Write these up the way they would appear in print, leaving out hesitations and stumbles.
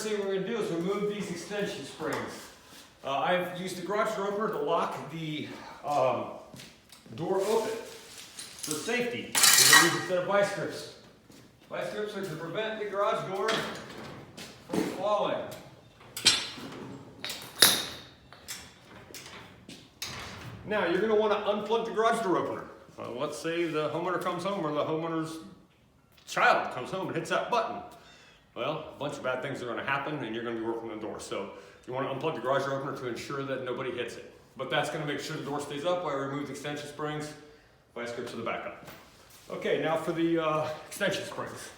first thing we're going to do is remove these extension springs. I've used the garage door opener to lock the door open for safety. We're going to use a set of vice grips. Vice grips are to prevent the garage door from falling. Now you're going to want to unplug the garage door opener. Let's say the homeowner comes home or the homeowner's child comes home and hits that button. Well, a bunch of bad things are going to happen and you're going to be working the door. So you want to unplug the garage door opener to ensure that nobody hits it. But that's going to make sure the door stays up while I remove the extension springs, vice grips to the backup. Okay, now for the extension springs.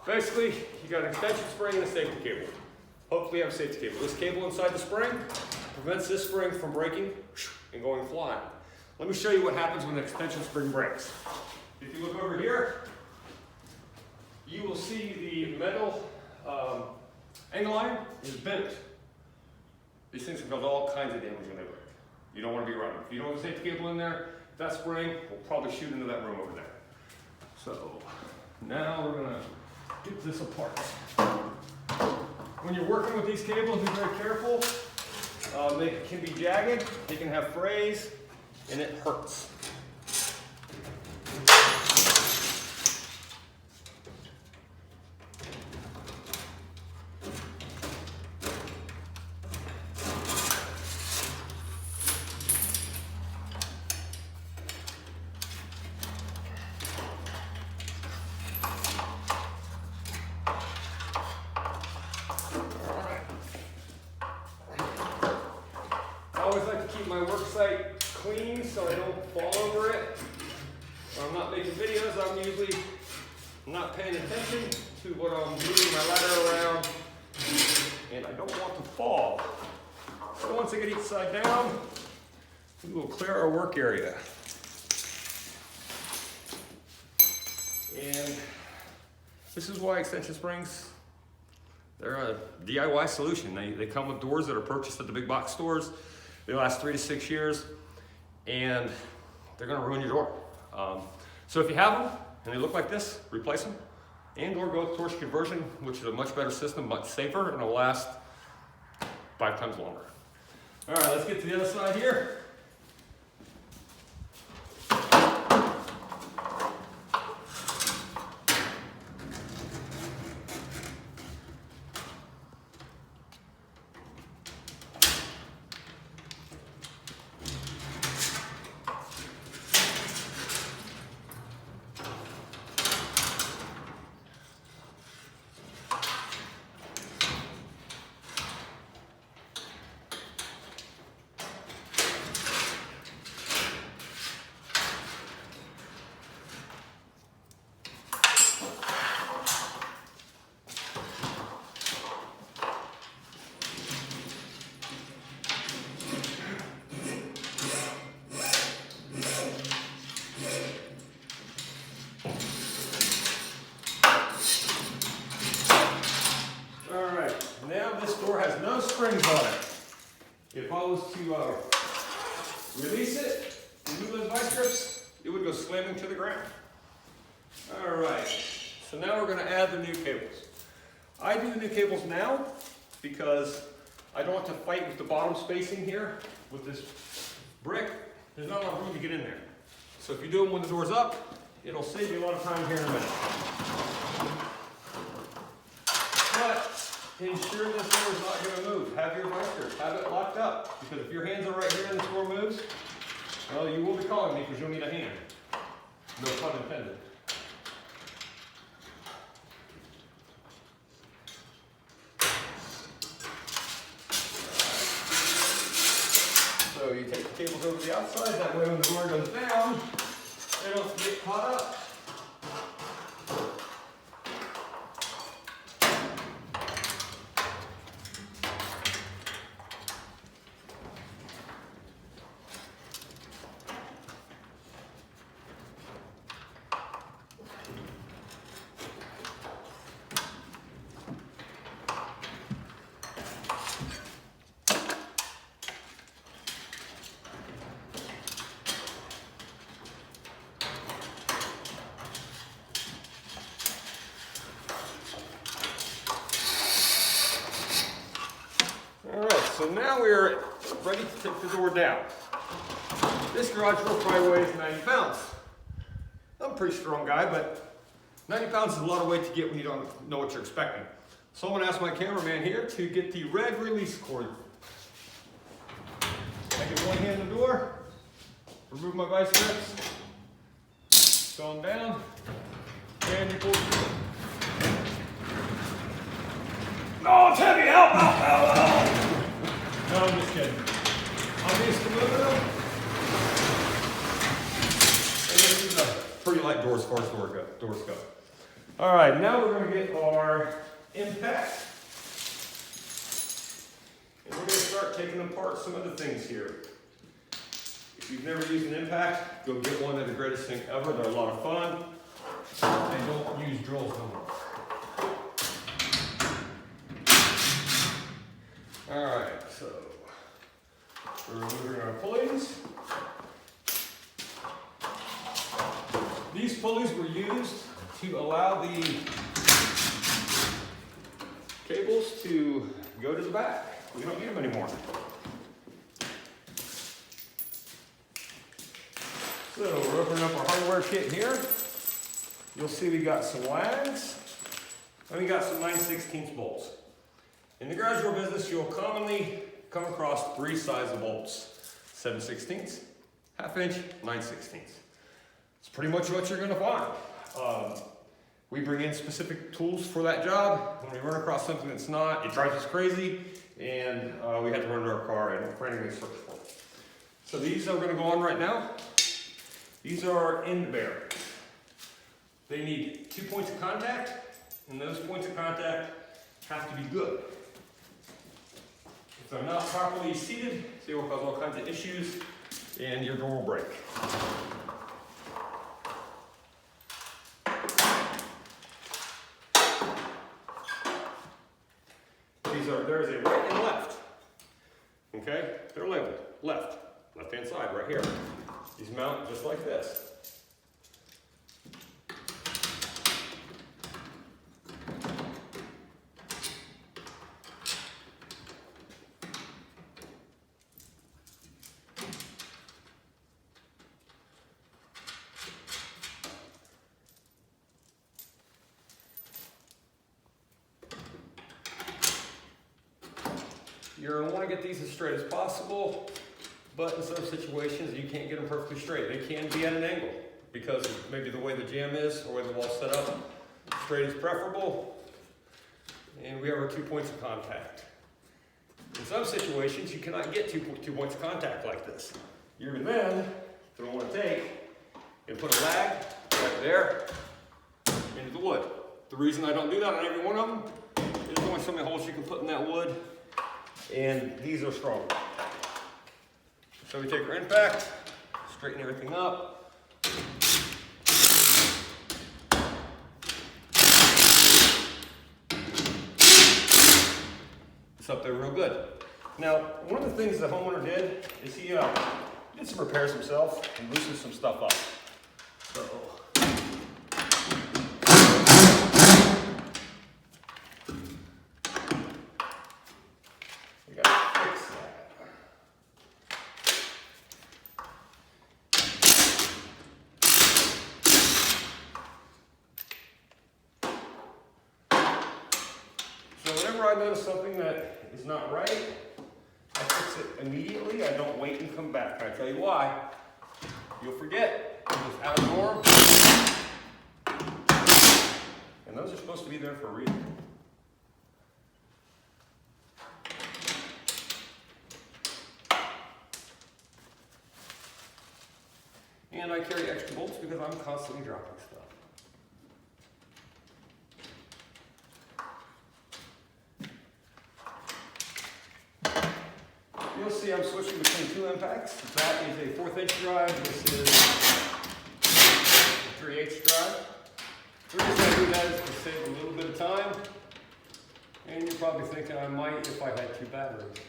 Basically, you got an extension spring and a safety cable. Hopefully you have a safety cable. This cable inside the spring prevents this spring from breaking and going flying. Let me show you what happens when the extension spring breaks. If you look over here, you will see the metal angle iron is bent. These things can cause all kinds of damage when they break. You don't want to be around them. If you don't have a safety cable in there, that spring will probably shoot into that room over there. So now we're going to get this apart. When you're working with these cables, be very careful. They can be jagged, they can have frays, and it hurts. I always like to keep my work site clean so I don't fall over it. When I'm not making videos, I'm usually not paying attention to what I'm moving my ladder around, and I don't want to fall. So once I get each side down, we will clear our work area. And this is why extension springs, they're a DIY solution. They come with doors that are purchased at the big box stores. They last 3 to 6 years, and they're going to ruin your door. So if you have them and they look like this, replace them, and/or go with torsion conversion, which is a much better system, much safer, and will last 5 times longer. All right, let's get to the other side here. Has no springs on it. If I was to release it, remove those vice grips, it would go slamming to the ground. All right, so now we're going to add the new cables. I do the new cables now because I don't want to fight with the bottom spacing here with this brick. There's not a lot of room to get in there. So if you do them when the door's up, it'll save you a lot of time here in a minute. But ensure this door is not going to move. Have your vice grips, have it locked up. Because if your hands are right here and this door moves, well, you will be calling me because you'll need a hand. No pun intended. So you take the cables over the outside, that way when the door goes down, they don't get caught up. so now we're ready to take the door down. This garage door probably weighs 90 pounds. I'm a pretty strong guy, but 90 pounds is a lot of weight to get when you don't know what you're expecting. So I'm going to ask my cameraman here to get the red release cord. I get one hand in the door, remove my vice grips, throw them down, and you pull through. No, it's heavy! Help! Help! Help! Help! No, I'm just kidding. Obvious aluminum. And this is a pretty light door as far as doors go. All right, now we're going to get our impact. And we're going to start taking apart some of the things here. If you've never used an impact, go get one. They're the greatest thing ever. They're a lot of fun. And don't use drills no more. All right, so we're removing our pulleys. These pulleys were used to allow the cables to go to the back. We don't need them anymore. So we're opening up our hardware kit here. You'll see we got some lags and we got some 9/16 bolts. In the garage door business, you'll commonly come across three sizes of bolts: 7/16, 1/2 inch, 9/16. It's pretty much what you're going to find. We bring in specific tools for that job. When we run across something that's not, it drives us crazy, and we have to run to our car and frantically search for it. So these are going to go on right now. These are end bearings. They need 2 points of contact, and those points of contact have to be good. If they're not properly seated, they will cause all kinds of issues, and your door will break. There's a right and left. Okay, they're labeled left-hand side right here. These mount just like this. You're going to want to get these as straight as possible, but in some situations you can't get them perfectly straight. They can be at an angle because of maybe the way the jamb is or the way the wall's set up. Straight is preferable, and we have our 2 points of contact. In some situations you cannot get two points of contact like this. You're then going to want to take and put a lag right there into the wood. The reason I don't do that on every one of them is there's only so many holes you can put in that wood, and these are strong. So we take our impact, straighten everything up. It's up there real good. Now, one of the things the homeowner did is he did some repairs himself and loosened some stuff up. So we gotta fix that. So whenever I notice something that is not right, I fix it immediately. I don't wait and come back. I tell you why. You'll forget. It was out of the door. And those are supposed to be there for a reason. And I carry extra bolts because I'm constantly dropping stuff. You'll see I'm switching between two impacts. That is a 1/4 inch drive. This is a 3/8 drive. The reason I do that is to save a little bit of time. And you're probably thinking I might if I had 2 batteries.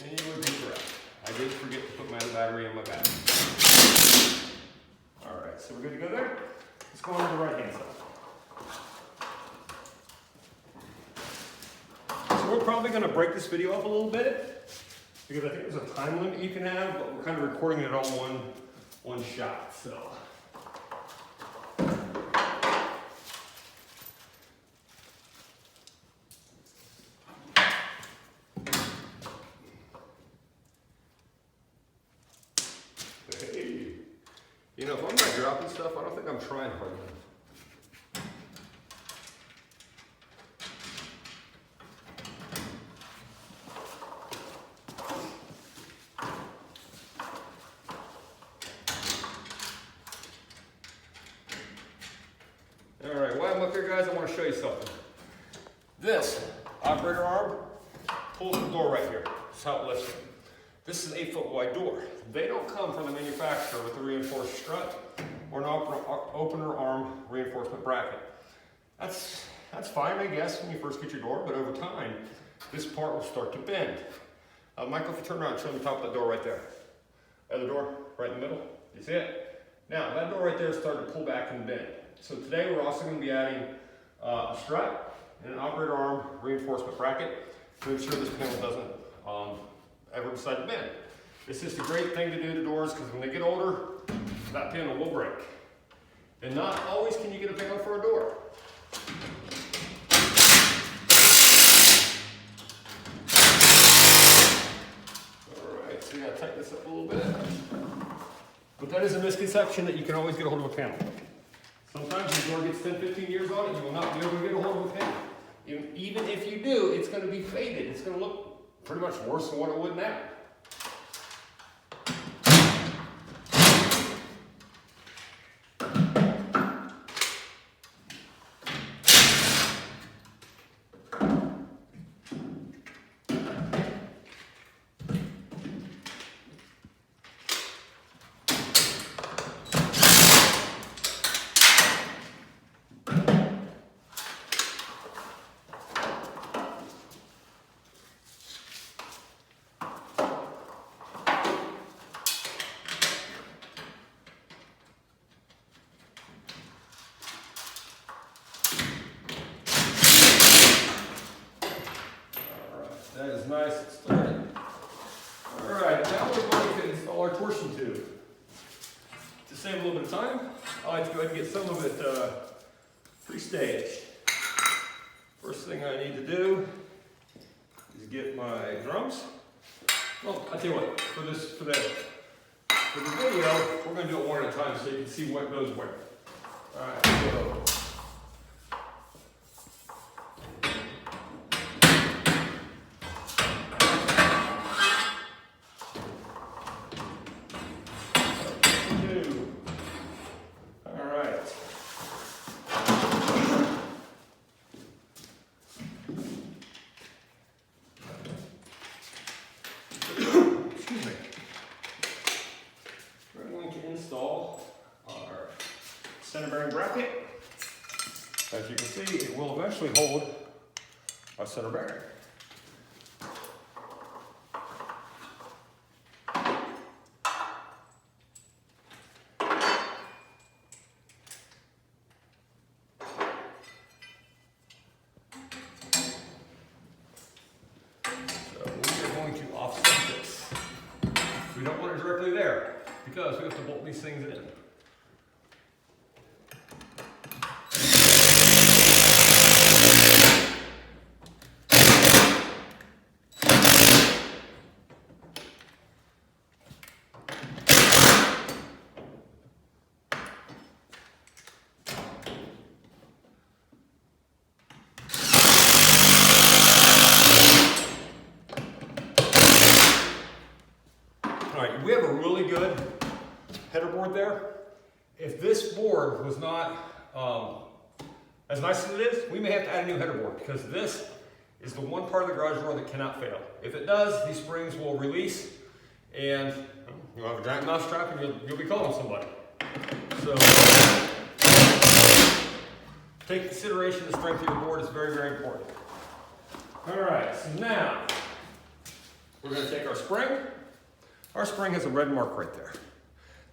And you would be correct. I did forget to put my other battery in my battery. Alright, so we're good to go there. Let's go on to the right hand side. So we're probably gonna break this video up a little bit because I think there's a time limit you can have, but we're kind of recording it all one shot, so. Hey, you know, if I'm not dropping stuff, I don't think I'm trying hard enough. All right, while I'm up here, guys, I want to show you something. This operator arm pulls the door right here. That's how it lifts it. This is an 8-foot wide door. They don't come from the manufacturer with a reinforced strut or an opener arm reinforcement bracket. That's fine, I guess, when you first get your door, but over time, this part will start to bend. Michael, if you turn around and show me the top of that door right there. Other door, right in the middle. You see it? Now, that door right there is starting to pull back and bend. So today we're also going to be adding a strut and an operator arm reinforcement bracket to ensure this panel doesn't ever decide to bend. It's just a great thing to do to doors because when they get older, that panel will break. And not always can you get a panel for a door. Alright, so you gotta tighten this up a little bit. But that is a misconception that you can always get a hold of a panel. Sometimes your door gets 10, 15 years on it, you will not be able to get a hold of a panel. Even if you do, it's going to be faded. It's going to look pretty much worse than what it would now. That is nice and started. All right, now we're going to install our torsion tube. To save a little bit of time, I like to go ahead and get some of it pre-staged. First thing I need to do is get my drums. Well, I'll tell you what, for the video, we're going to do it one at a time so you can see what goes where. All right, so. Install our center bearing bracket. As you can see, it will eventually hold our center bearing. So we are going to offset this. We don't want it directly there, because we have to bolt these things in. All right, we have a really good header board there. If this board was not as nice as it is, we may have to add a new header board because this is the one part of the garage door that cannot fail. If it does, these springs will release and you'll have a giant mouse trap and you'll be calling somebody. So take consideration the strength of your board is very, very important. All right, so now we're going to take our spring. Our spring has a red mark right there.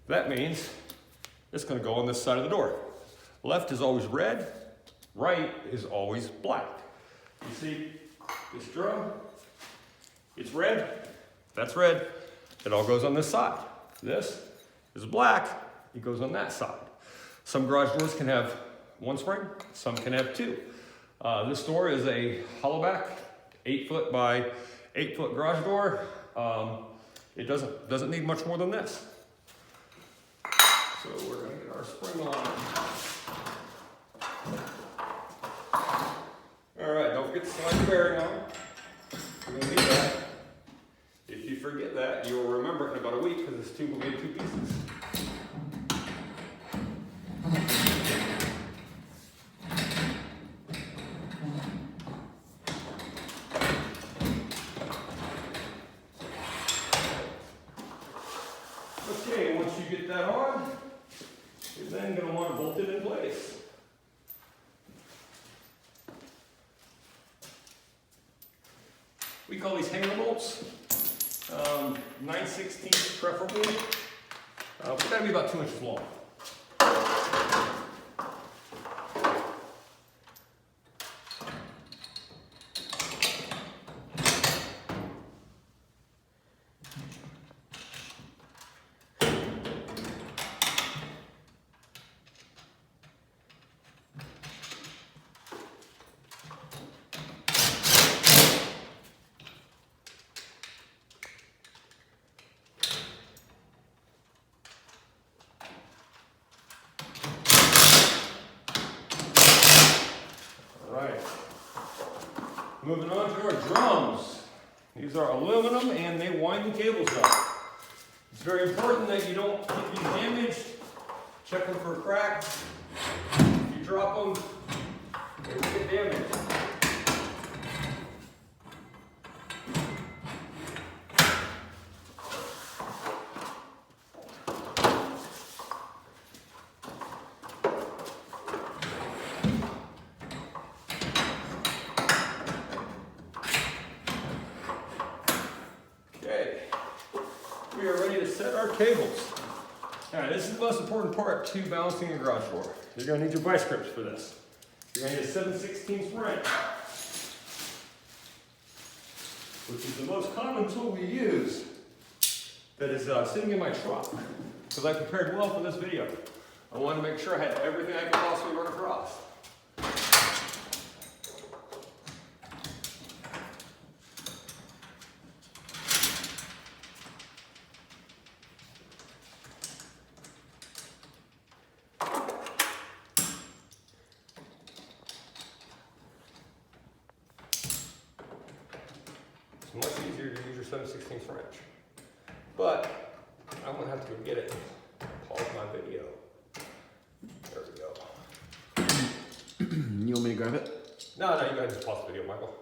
That means it's going to go on this side of the door. Left is always red, right is always black. You see, This drum, it's red, that's red. It all goes on this side. This is black, it goes on that side. Some garage doors can have one spring, some can have two. This door is a hollow back, 8 foot by 8 foot garage door. It doesn't need much more than this. So we're gonna get our spring on. All right, don't forget to slide the bearing on. You're gonna need that. If you forget that, you'll remember it in about a week because this tube will be in 2 pieces. Okay, once you get that on, you're then going to want to bolt it in place. We call these hanger bolts, 9/16 preferably. We've got to be about 2 inches long. Moving on to our drums. These are aluminum and they wind the cables up. It's very important that you don't get these damaged. Check them for cracks. If you drop them, they will get damaged. We are ready to set our cables. All right, this is the most important part to balancing a garage door. You're going to need your vice grips for this. You're going to need a 7/16 wrench, which is the most common tool we use that is sitting in my truck because I prepared well for this video. I wanted to make sure I had everything I could possibly run across. Much easier to use your 7/16 wrench. But I'm going to have to go get it. Pause my video. There we go. You want me to grab it? No, you go ahead and just pause the video, Michael.